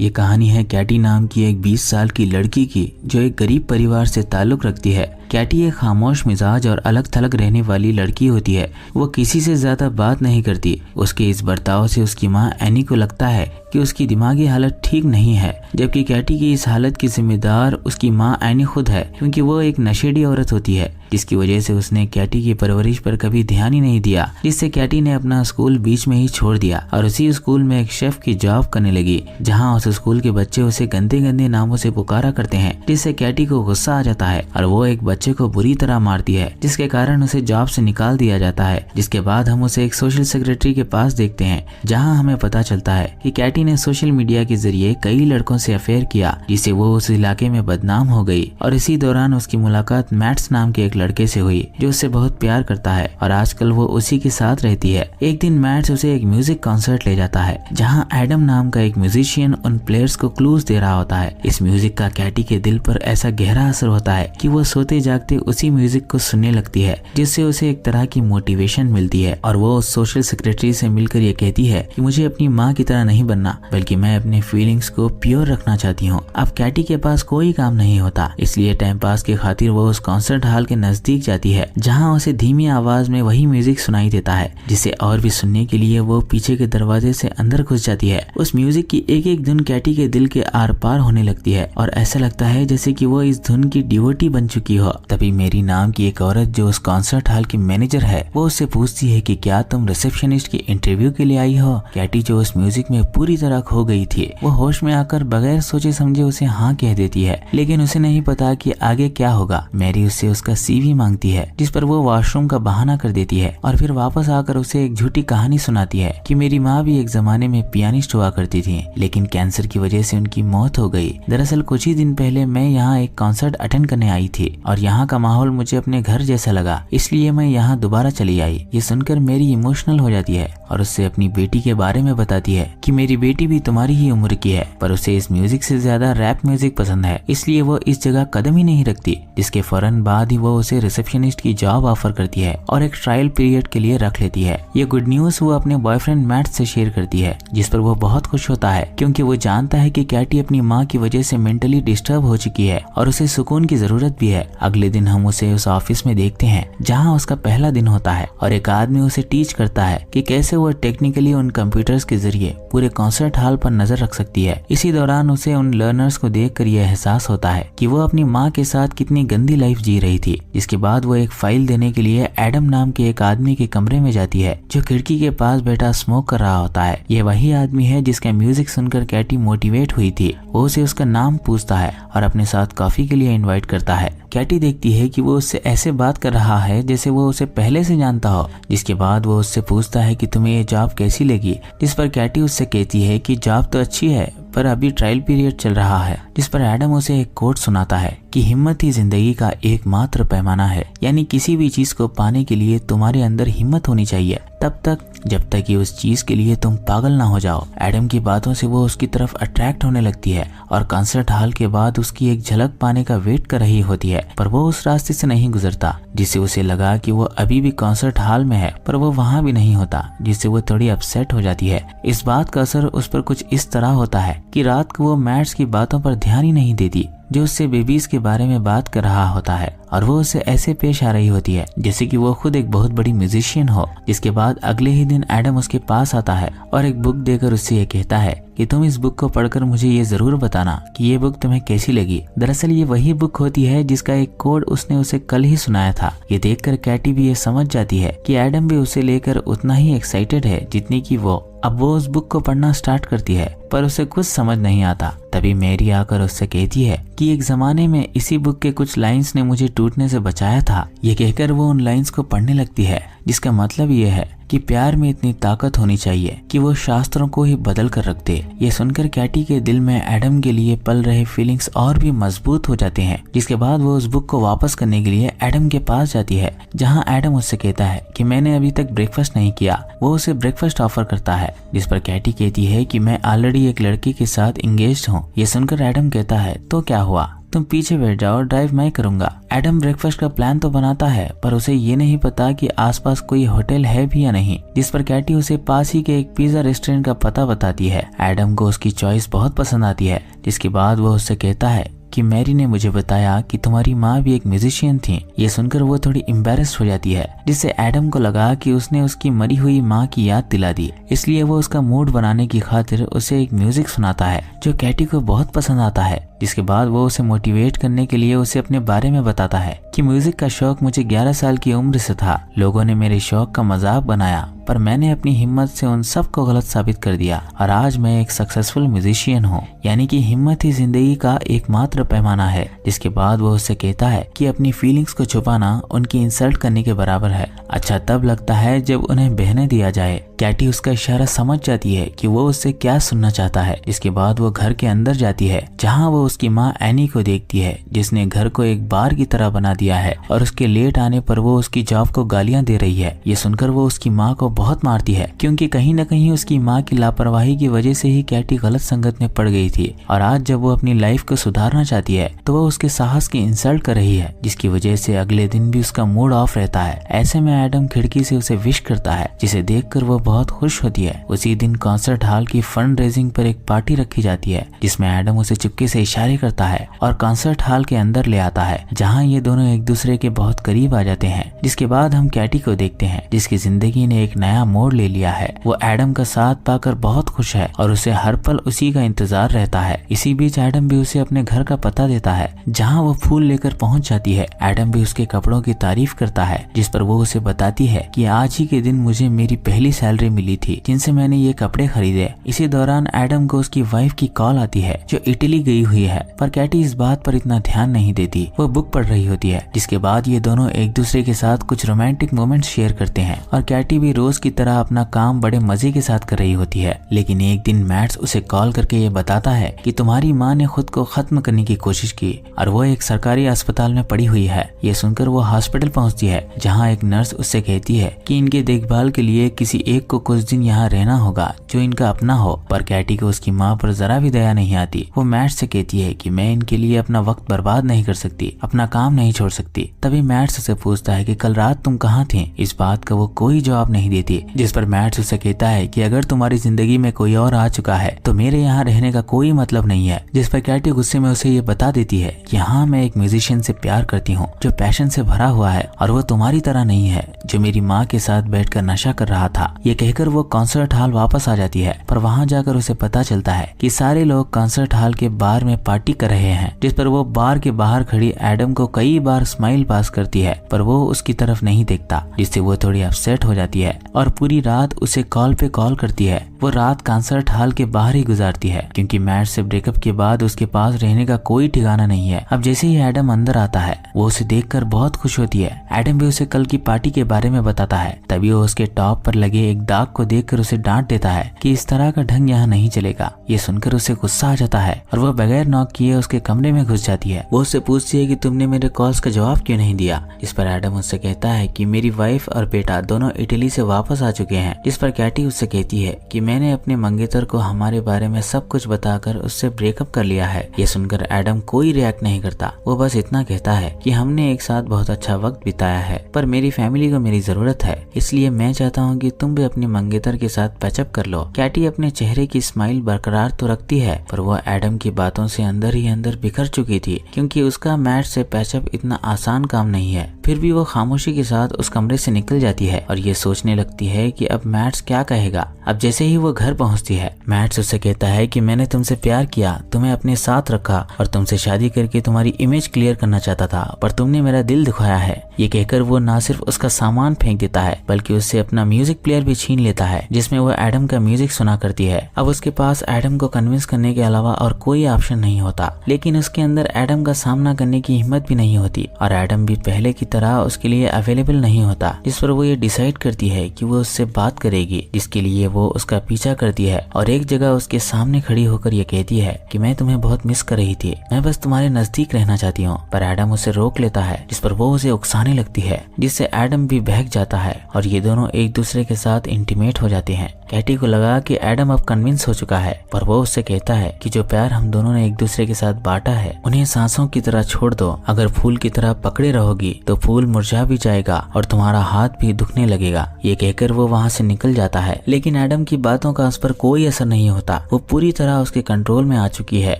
ये कहानी है कैटी नाम की एक 20 साल की लड़की की जो एक गरीब परिवार से ताल्लुक रखती है। कैटी एक खामोश मिजाज और अलग थलग रहने वाली लड़की होती है। वो किसी से ज्यादा बात नहीं करती। उसके इस बर्ताव से उसकी माँ एनी को लगता है कि उसकी दिमागी हालत ठीक नहीं है, जबकि कैटी की इस हालत की जिम्मेदार उसकी माँ एनी खुद है, क्योंकि वो एक नशेड़ी औरत होती है, जिसकी वजह से उसने कैटी की परवरिश पर कभी ध्यान ही नहीं दिया, जिससे कैटी ने अपना स्कूल बीच में ही छोड़ दिया और उसी स्कूल में एक शेफ की जॉब करने लगी, जहां उस स्कूल के बच्चे उसे गंदे गंदे नामों से पुकारा करते हैं, जिससे कैटी को गुस्सा आ जाता है और वो एक बच्चे को बुरी तरह मारती है, जिसके कारण उसे जॉब से निकाल दिया जाता है। जिसके बाद हम उसे एक सोशल सेक्रेटरी के पास देखते हैं, जहाँ हमें पता चलता है कि कैटी ने सोशल मीडिया के जरिए कई लड़कों से अफेयर किया, जिससे वो उस इलाके में बदनाम हो गई। और इसी दौरान उसकी मुलाकात मैट्स नाम के एक लड़के से हुई, जो उससे बहुत प्यार करता है और आजकल वो उसी के साथ रहती है। एक दिन मैट्स उसे एक म्यूजिक कॉन्सर्ट ले जाता है, जहाँ एडम नाम का एक म्यूजिशियन उन प्लेयर्स को क्लूज दे रहा होता है। इस म्यूजिक का कैटी के दिल पर ऐसा गहरा असर होता है कि वो सोते जागते उसी म्यूजिक को सुनने लगती है, जिससे उसे एक तरह की मोटिवेशन मिलती है। और वो उस सोशल सेक्रेटरी से मिलकर ये कहती है कि मुझे अपनी माँ की तरह नहीं बनना, बल्कि मैं अपने फीलिंग्स को प्योर रखना चाहती हूँ। अब कैटी के पास कोई काम नहीं होता, इसलिए टाइम पास की खातिर वो उस कॉन्सर्ट हॉल के नजदीक जाती है, जहाँ उसे धीमी आवाज में वही म्यूजिक सुनाई देता है, जिसे और भी सुनने के लिए वो पीछे के दरवाजे से अंदर घुस जाती है। उस म्यूजिक की एक एक धुन कैटी के दिल के आर पार होने लगती है और ऐसा लगता है जैसे कि वो इस धुन की डिवोटी बन चुकी हो। तभी मेरी नाम की एक औरत जो उस कॉन्सर्ट हॉल की मैनेजर है, वो उससे पूछती है कि क्या तुम रिसेप्शनिस्ट की इंटरव्यू के लिए आई हो। कैटी जो उस म्यूजिक में पूरी तरह खो गई थी, वो होश में आकर बगैर सोचे समझे उसे हाँ कह देती है, लेकिन उसे नहीं पता कि आगे क्या होगा। मैरी उससे उसका सीवी मांगती है, जिस पर वो वॉशरूम का बहाना कर देती है और फिर वापस आकर उसे एक झूठी कहानी सुनाती है कि मेरी माँ भी एक जमाने में पियानिस्ट हुआ करती थी, लेकिन कैंसर की वजह से उनकी मौत हो गई। दरअसल कुछ ही दिन पहले मैं यहाँ एक कॉन्सर्ट अटेंड करने आई थी और यहाँ का माहौल मुझे अपने घर जैसा लगा, इसलिए मैं यहाँ दोबारा चली आई। ये सुनकर मेरी इमोशनल हो जाती है और उससे अपनी बेटी के बारे में बताती है कि मेरी बेटी भी तुम्हारी ही उम्र की है, पर उसे इस म्यूजिक से ज्यादा रैप म्यूजिक पसंद है, इसलिए वो इस जगह कदम ही नहीं रखती। जिसके फौरन बाद ही वो उसे रिसेप्शनिस्ट की जॉब ऑफर करती है और एक ट्रायल पीरियड के लिए रख लेती है। ये गुड न्यूज वो अपने बॉयफ्रेंड मैट से शेयर करती है, जिस पर वो बहुत खुश होता है, क्योंकि वो जानता है कि कैटी अपनी माँ की वजह से मेंटली डिस्टर्ब हो चुकी है और उसे सुकून की जरूरत भी है। अगले दिन हम उसे उस ऑफिस में देखते हैं, जहाँ उसका पहला दिन होता है और एक आदमी उसे टीच करता है कि कैसे वो टेक्निकली उन कंप्यूटर्स के जरिए पूरे कॉन्सर्ट हॉल पर नजर रख सकती है। इसी दौरान उसे उन लर्नर्स को देखकर यह एहसास होता है कि वो अपनी माँ के साथ कितनी गंदी लाइफ जी रही थी। जिसके बाद वो एक फाइल देने के लिए एडम नाम के एक आदमी के कमरे में जाती है, जो खिड़की के पास बैठा स्मोक कर रहा होता है। ये वही आदमी है जिसका म्यूजिक सुनकर कैटी मोटिवेट हुई थी। वो उसे उसका नाम पूछता है और अपने साथ कॉफी के लिए इनवाइट करता है। कैटी देखती है कि वो उससे ऐसे बात कर रहा है जैसे वो उसे पहले से जानता हो। जिसके बाद वो उससे पूछता है कि तुम्हें ये जॉब कैसी लगी, जिस पर कैटी उससे कहती है कि जॉब तो अच्छी है, पर अभी ट्रायल पीरियड चल रहा है। जिस पर एडम उसे एक कोट सुनाता है कि हिम्मत ही जिंदगी का एकमात्र पैमाना है, यानी किसी भी चीज को पाने के लिए तुम्हारे अंदर हिम्मत होनी चाहिए, तब तक जब तक कि उस चीज के लिए तुम पागल ना हो जाओ। एडम की बातों से वो उसकी तरफ अट्रैक्ट होने लगती है और कॉन्सर्ट हॉल के बाद उसकी एक झलक पाने का वेट कर रही होती है, पर वो उस रास्ते से नहीं गुजरता, जिससे उसे लगा कि वो अभी भी कॉन्सर्ट हॉल में है, पर वो वहाँ भी नहीं होता, जिससे वो थोड़ी अपसेट हो जाती है। इस बात का असर उस पर कुछ इस तरह होता है कि रात को वो मैट्स की बातों पर ध्यान ही नहीं देती, जो उससे बेबीज के बारे में बात कर रहा होता है, और वो उससे ऐसे पेश आ रही होती है जैसे कि वो खुद एक बहुत बड़ी म्यूजिशियन हो। जिसके बाद अगले ही दिन एडम उसके पास आता है और एक बुक देकर उससे ये कहता है कि तुम इस बुक को पढ़कर मुझे ये जरूर बताना कि ये बुक तुम्हें कैसी लगी। दरअसल ये वही बुक होती है जिसका एक कोड उसने उसे कल ही सुनाया था। ये देखकर कैटी भी ये समझ जाती है कि एडम भी उसे लेकर उतना ही एक्साइटेड है जितनी कि वो। अब वो उस बुक को पढ़ना स्टार्ट करती है, पर उसे कुछ समझ नहीं आता। तभी मैरी आकर उससे कहती है कि एक जमाने में इसी बुक के कुछ लाइंस ने मुझे टूटने से बचाया था। ये कहकर वो उन लाइंस को पढ़ने लगती है, जिसका मतलब ये है कि प्यार में इतनी ताकत होनी चाहिए कि वो शास्त्रों को ही बदल कर रख दे। ये सुनकर कैटी के दिल में एडम के लिए पल रहे फीलिंग्स और भी मजबूत हो जाते हैं। जिसके बाद वो उस बुक को वापस करने के लिए एडम के पास जाती है, जहाँ एडम उससे कहता है कि मैंने अभी तक ब्रेकफास्ट नहीं किया। वो उसे ब्रेकफास्ट ऑफर करता है, जिस पर कैटी कहती है कि मैं ऑलरेडी एक लड़की के साथ इंगेज्ड हूँ। ये सुनकर एडम कहता है तो क्या हुआ, तुम पीछे बैठ जाओ, ड्राइव मैं करूंगा। एडम ब्रेकफास्ट का प्लान तो बनाता है पर उसे ये नहीं पता कि आसपास कोई होटल है भी या नहीं, जिस पर कैटी उसे पास ही के एक पिज्जा रेस्टोरेंट का पता बताती है। एडम को उसकी चॉइस बहुत पसंद आती है, जिसके बाद वो उससे कहता है कि मैरी ने मुझे बताया कि तुम्हारी माँ भी एक म्यूजिशियन थी। ये सुनकर वो थोड़ी एम्बैरेस्ड हो जाती है, जिससे एडम को लगा कि उसने उसकी मरी हुई माँ की याद दिला दी। इसलिए वो उसका मूड बनाने की खातिर उसे एक म्यूजिक सुनाता है जो कैटी को बहुत पसंद आता है। जिसके बाद वो उसे मोटिवेट करने के लिए उसे अपने बारे में बताता है कि म्यूजिक का शौक मुझे 11 साल की उम्र से था। लोगों ने मेरे शौक का मजाक बनाया पर मैंने अपनी हिम्मत से उन सबको गलत साबित कर दिया और आज मैं एक सक्सेसफुल म्यूजिशियन हूँ। यानी कि हिम्मत ही जिंदगी का एकमात्र पैमाना है। जिसके बाद वो उससे कहता है कि अपनी फीलिंग्स को छुपाना उनकी इंसल्ट करने के बराबर है। अच्छा तब लगता है जब उन्हें बहने दिया जाए। कैटी उसका इशारा समझ जाती है कि वो उससे क्या सुनना चाहता है। इसके बाद वो घर के अंदर जाती है जहाँ वो उसकी माँ एनी को देखती है, जिसने घर को एक बार की तरह बना दिया है और उसके लेट आने पर वो उसकी जॉब को गालियां दे रही है। ये सुनकर वो उसकी माँ को बहुत मारती है, क्योंकि कहीं न कहीं उसकी माँ की लापरवाही की वजह से ही कैटी गलत संगत में पड़ गई थी और आज जब वो अपनी लाइफ को सुधारना चाहती है तो वो उसके साहस की इंसल्ट कर रही है, जिसकी वजह से अगले दिन भी उसका मूड ऑफ रहता है। ऐसे में एडम खिड़की से उसे विश करता है, जिसे देखकर वो बहुत खुश होती है। उसी दिन कॉन्सर्ट हॉल की फंड रेजिंग पर एक पार्टी रखी जाती है, जिसमें एडम उसे चुपके से इशारे करता है और कॉन्सर्ट हॉल के अंदर ले आता है, जहाँ ये दोनों एक दूसरे के बहुत करीब आ जाते हैं। जिसके बाद हम कैटी को देखते हैं, जिसकी जिंदगी ने एक नया मोड़ ले लिया है। वो एडम का साथ पाकर बहुत खुश है और उसे हर पल उसी का इंतजार रहता है। इसी बीच एडम भी उसे अपने घर का पता देता है, जहाँ वो फूल लेकर पहुँच जाती है। एडम भी उसके कपड़ों की तारीफ करता है, जिस पर वो उसे बताती है कि आज ही के दिन मुझे मेरी पहली सैलरी मिली थी, जिनसे मैंने ये कपड़े खरीदे। इसी दौरान एडम को उसकी वाइफ की कॉल आती है, जो इटली गई हुई है, पर कैटी इस बात पर इतना ध्यान नहीं देती। वो बुक पढ़ रही होती है। जिसके बाद ये दोनों एक दूसरे के साथ कुछ रोमांटिक मोमेंट्स शेयर करते हैं और कैटी भी रोज की तरह अपना काम बड़े मजे के साथ कर रही होती है। लेकिन एक दिन मैट्स उसे कॉल करके ये बताता है कि तुम्हारी माँ ने खुद को खत्म करने की कोशिश की और वो एक सरकारी अस्पताल में पड़ी हुई है। ये सुनकर वो हॉस्पिटल पहुंचती है, जहाँ एक नर्स उससे कहती है कि इनके देखभाल के लिए किसी एक को कुछ दिन यहाँ रहना होगा जो इनका अपना हो। पर कैटी को उसकी माँ पर जरा भी दया नहीं आती। वो मैट्स से कहती है कि मैं इनके लिए अपना वक्त बर्बाद नहीं कर सकती, अपना काम नहीं छोड़ सकती। तभी मैट्स उसे पूछता है कि कल रात तुम कहाँ थे। इस बात का वो कोई जवाब नहीं देती, जिस पर मैट्स उसे कहता है कि अगर तुम्हारी जिंदगी में कोई और आ चुका है तो मेरे यहाँ रहने का कोई मतलब नहीं है। जिस पर कैटी गुस्से में उसे ये बता देती है कि हाँ मैं एक म्यूजिशियन से प्यार करती हूँ जो पैशन से भरा हुआ है और वो तुम्हारी तरह नहीं है जो मेरी माँ के साथ बैठकर नशा कर रहा था। ये कहकर वो कॉन्सर्ट हॉल वापस आ जाती है, पर वहाँ जाकर उसे पता चलता है कि सारे लोग कॉन्सर्ट हॉल के बार में पार्टी कर रहे हैं। जिस पर वो बार के बाहर खड़ी एडम को कई बार स्माइल पास करती है, पर वो उसकी तरफ नहीं देखता, जिससे वो थोड़ी अपसेट हो जाती है और पूरी रात उसे कॉल पे कॉल करती है। वो रात कॉन्सर्ट हॉल के बाहर ही गुजारती है, क्योंकि मैट से ब्रेकअप के बाद उसके पास रहने का कोई ठिकाना नहीं है। अब जैसे ही एडम अंदर आता है वो उसे देखकर बहुत खुश होती है। एडम भी उसे कल की पार्टी के बारे में बताता है। तभी वो उसके टॉप पर लगे एक दाग को देखकर उसे डांट देता है कि इस तरह का ढंग यहाँ नहीं चलेगा। ये सुनकर उसे गुस्सा आ जाता है और वो बगैर नॉक किए उसके कमरे में घुस जाती है। वो उससे पूछती है कि तुमने मेरे कॉल्स का जवाब क्यों नहीं दिया। इस पर एडम उससे कहता है कि मेरी वाइफ और बेटा दोनों इटली से वापस आ चुके हैं। जिस पर कैटी उससे कहती है कि मैंने अपने मंगेतर को हमारे बारे में सब कुछ बताकर उससे ब्रेकअप कर लिया है। ये सुनकर एडम कोई रिएक्ट नहीं करता। वो बस इतना कहता है कि हमने एक साथ बहुत अच्छा वक्त बिताया है, पर मेरी फैमिली को मेरी जरूरत है, इसलिए मैं चाहता हूँ कि तुम भी अपने मंगेतर के साथ पैचअप कर लो। कैटी अपने चेहरे की स्माइल बरकरार तो रखती है, पर वो एडम की बातों से अंदर ही अंदर बिखर चुकी थी, क्योंकि उसका मैट से पैचअप इतना आसान काम नहीं है। फिर भी वो खामोशी के साथ उस कमरे से निकल जाती है और ये सोचने लगती है कि अब मैट्स क्या कहेगा। अब जैसे ही वो घर पहुंचती है, मैट्स उससे कहता है कि मैंने तुमसे प्यार किया, तुम्हें अपने साथ रखा और तुमसे शादी करके तुम्हारी इमेज क्लियर करना चाहता था, पर तुमने मेरा दिल दुखाया है। ये कहकर वो ना सिर्फ उसका सामान फेंक देता है, बल्कि उससे अपना म्यूजिक प्लेयर भी छीन लेता है, जिसमें वो एडम का म्यूजिक सुना करती है। अब उसके पास एडम को कन्विंस करने के अलावा और कोई ऑप्शन नहीं होता, लेकिन उसके अंदर एडम का सामना करने की हिम्मत भी नहीं होती और एडम भी पहले की तरह उसके लिए अवेलेबल नहीं होता। जिस पर वो ये डिसाइड करती है कि वो उससे बात करेगी, जिसके लिए वो उसका पीछा करती है और एक जगह उसके सामने खड़ी होकर ये कहती है कि मैं तुम्हें बहुत मिस कर रही थी, मैं बस तुम्हारे नजदीक रहना चाहती हूँ। पर एडम उसे रोक लेता है, जिस पर वो उसे उकसाने लगती है, जिससे एडम भी बहक जाता है और ये दोनों एक दूसरे के साथ इंटीमेट हो जाते हैं। कैटी को लगा कि एडम अब कन्विंस हो चुका है, पर वो उससे कहता है कि जो प्यार हम दोनों ने एक दूसरे के साथ बांटा है उन्हें सांसों की तरह छोड़ दो। अगर फूल की तरह पकड़े रहोगी तो फूल मुरझा भी जाएगा और तुम्हारा हाथ भी दुखने लगेगा। ये कहकर वो वहाँ से निकल जाता है, लेकिन एडम की बातों का उस पर कोई असर नहीं होता। वो पूरी तरह उसके कंट्रोल में आ चुकी है।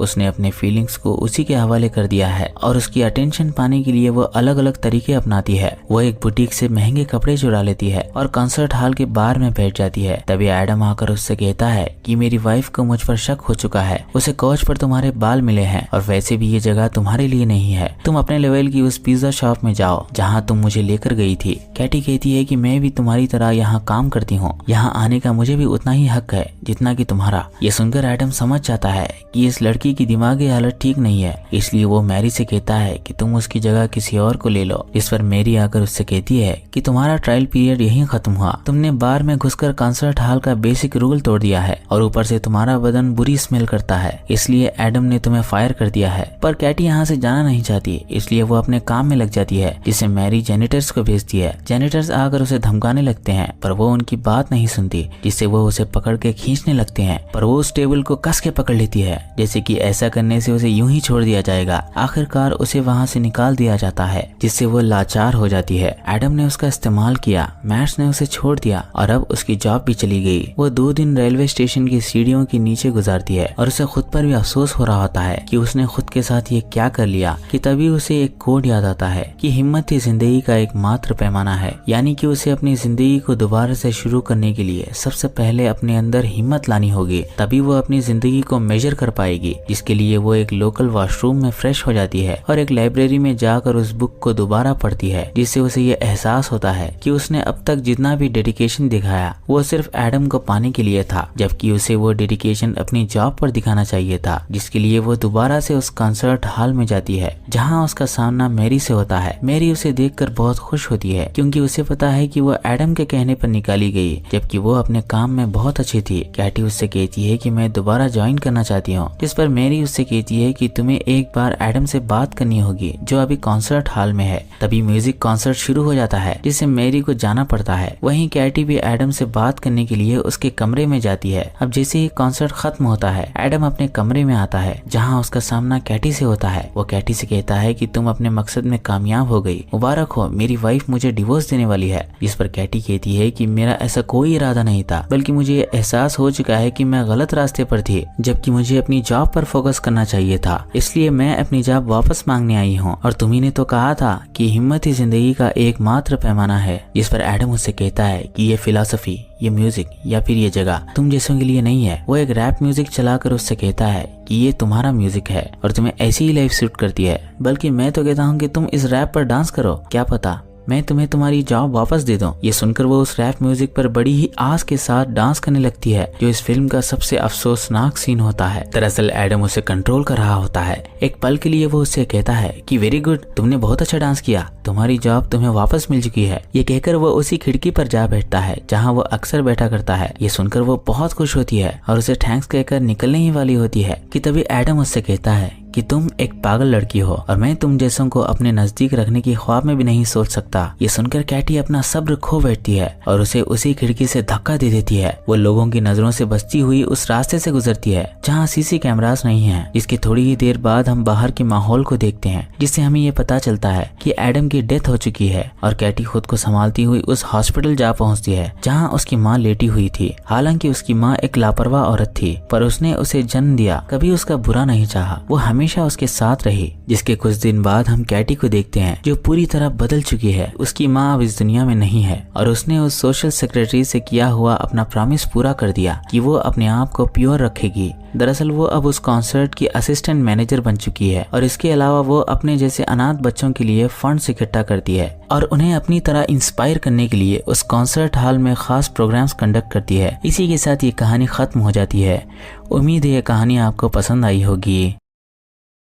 उसने अपने फीलिंग्स को उसी के हवाले कर दिया है और उसकी अटेंशन पाने के लिए वो अलग अलग तरीके अपनाती है। वो एक बुटीक से महंगे कपड़े चुरा लेती है और कॉन्सर्ट हॉल के बार में बैठ जाती है। तभी एडम आकर उससे कहता है कि मेरी वाइफ को मुझ पर शक हो चुका है, उसे कोच पर तुम्हारे बाल मिले हैं और वैसे भी ये जगह तुम्हारे लिए नहीं है। तुम अपने लेवल की उस पिज्जा शॉप में जाओ जहाँ तुम मुझे लेकर गई थी। कैटी कहती है कि मैं भी तुम्हारी तरह यहाँ काम करती हूँ, यहाँ आने का मुझे भी उतना ही हक है जितना कि तुम्हारा। ये सुनकर एडम समझ जाता है कि इस लड़की की दिमागी हालत ठीक नहीं है, इसलिए वो मैरी से कहता है कि तुम उसकी जगह किसी और को ले लो। इस पर मैरी आकर उससे कहती है कि तुम्हारा ट्रायल पीरियड यहीं खत्म हुआ, तुमने बार में घुसकर कॉन्सर्ट हॉल का बेसिक रूल तोड़ दिया है और ऊपर से तुम्हारा बदन बुरी स्मेल करता है, इसलिए एडम ने तुम्हें फायर कर दिया है। पर कैटी यहाँ से जाना नहीं चाहती, इसलिए वो अपने काम में लग जाती है, जिसे मैरी जेनिटर्स को भेजती है। जेनिटर्स आकर उसे धमकाने लगते हैं, पर वो उनकी बात नहीं सुनती, जिससे वो उसे पकड़ के खींचने लगते हैं। पर वो उस टेबल को कस के पकड़ लेती है, जैसे कि ऐसा करने से उसे यूं ही छोड़ दिया जाएगा। आखिरकार उसे वहाँ से निकाल दिया जाता है, जिससे वो लाचार हो जाती है। एडम ने उसका इस्तेमाल किया, मैट्स ने उसे छोड़ दिया और अब उसकी जॉब भी चली गई। वो 2 दिन रेलवे स्टेशन की सीढ़ियों के नीचे गुजारती है और उसे खुद पर भी अफसोस हो रहा होता है कि उसने खुद के साथ ये क्या कर लिया। कि तभी उसे एक कोड याद आता है कि हिम्मत ही जिंदगी का एक मात्र पैमाना है, यानी कि उसे अपनी जिंदगी को दोबारा से शुरू करने के लिए सबसे पहले अपने अंदर हिम्मत लानी होगी, तभी वो अपनी जिंदगी को मेजर कर पाएगी। जिसके लिए वो एक लोकल वॉशरूम में फ्रेश हो जाती है और एक लाइब्रेरी में जाकर उस बुक को दोबारा पढ़ती है, जिससे उसे ये एहसास होता है कि उसने अब तक जितना भी डेडिकेशन दिखाया वो सिर्फ एडम को पाने के लिए था, जबकि उसे वो डेडिकेशन अपनी जॉब पर दिखाना चाहिए था। जिसके लिए वो दोबारा से उस कॉन्सर्ट हॉल में जाती है, जहाँ उसका सामना मैरी से होता है। मैरी उसे देखकर बहुत खुश होती है, क्योंकि उसे पता है कि वो एडम के कहने पर निकाली गई, जबकि वो अपने काम में बहुत अच्छी थी। कैटी उससे कहती है कि मैं दोबारा ज्वाइन करना चाहती हूँ, जिस पर मैरी उससे कहती है कि तुम्हें एक बार एडम से बात करनी होगी, जो अभी कॉन्सर्ट हॉल में है। तभी म्यूजिक कॉन्सर्ट शुरू हो जाता है, जिससे मैरी को जाना पड़ता है। वहीं कैटी भी एडम से बात करने के लिए उसके कमरे में जाती है। अब जैसे ही कॉन्सर्ट खत्म होता है, एडम अपने कमरे में आता है, जहाँ उसका सामना कैटी से होता है। वो कैटी से कहता है कि तुम अपने मकसद में कामयाब हो गई, मुबारक हो, मेरी वाइफ मुझे डिवोर्स देने वाली है। जिस पर कैटी कहती है कि मेरा ऐसा कोई इरादा नहीं था, बल्कि मुझे ये एहसास हो चुका है कि मैं गलत रास्ते पर थी, जबकि मुझे अपनी जॉब पर फोकस करना चाहिए था, इसलिए मैं अपनी जॉब वापस मांगने आई हूँ। और तुम्ही ने तो कहा था कि हिम्मत ही जिंदगी का एकमात्र पैमाना है। जिस पर एडम उससे कहता है कि ये फिलॉसफी, ये म्यूजिक या फिर ये जगह तुम जैसों के लिए नहीं है। वो एक रैप म्यूजिक चलाकर उससे कहता है कि ये तुम्हारा म्यूजिक है और तुम्हें ऐसी ही लाइफ सूट करती है, बल्कि मैं तो कहता हूँ कि तुम इस रैप पर डांस करो, क्या पता मैं तुम्हें तुम्हारी जॉब वापस दे दूं। ये सुनकर वो उस रैप म्यूजिक पर बड़ी ही आस के साथ डांस करने लगती है, जो इस फिल्म का सबसे अफसोसनाक सीन होता है। दरअसल एडम उसे कंट्रोल कर रहा होता है। एक पल के लिए वो उससे कहता है कि वेरी गुड, तुमने बहुत अच्छा डांस किया, तुम्हारी जॉब तुम्हें वापस मिल चुकी है। ये कहकर वो उसी खिड़की पर जा बैठता है जहाँ वो अक्सर बैठा करता है। ये सुनकर वो बहुत खुश होती है और उसे थैंक्स कहकर निकलने ही वाली होती है कि तभी एडम उससे कहता है कि तुम एक पागल लड़की हो और मैं तुम जैसों को अपने नजदीक रखने की ख्वाब में भी नहीं सोच सकता। ये सुनकर कैटी अपना सब्र खो बैठती है और उसे उसी खिड़की से धक्का दे देती है। वो लोगों की नजरों से बचती हुई उस रास्ते से गुजरती है जहाँ सीसी कैमरास नहीं है। इसके थोड़ी ही देर बाद हम बाहर के माहौल को देखते हैं, जिससे हमें ये पता चलता है कि एडम की डेथ हो चुकी है और कैटी खुद को संभालती हुई उस हॉस्पिटल जा पहुँचती है जहाँ उसकी माँ लेटी हुई थी। हालांकि उसकी माँ एक लापरवाह औरत थी, पर उसने उसे जन्म दिया, कभी उसका बुरा नहीं चाहा, वो हमेशा उसके साथ रही। जिसके कुछ दिन बाद हम कैटी को देखते हैं, जो पूरी तरह बदल चुकी है। उसकी माँ अब इस दुनिया में नहीं है और उसने उस सोशल सेक्रेटरी से किया हुआ अपना प्रॉमिस पूरा कर दिया कि वो अपने आप को प्योर रखेगी। दरअसल वो अब उस कॉन्सर्ट की असिस्टेंट मैनेजर बन चुकी है और इसके अलावा वो अपने जैसे अनाथ बच्चों के लिए फंड्स इकट्ठा करती है और उन्हें अपनी तरह इंस्पायर करने के लिए उस कॉन्सर्ट हॉल में खास प्रोग्राम्स कंडक्ट करती है। इसी के साथ ये कहानी खत्म हो जाती है। उम्मीद है ये कहानी आपको पसंद आई होगी।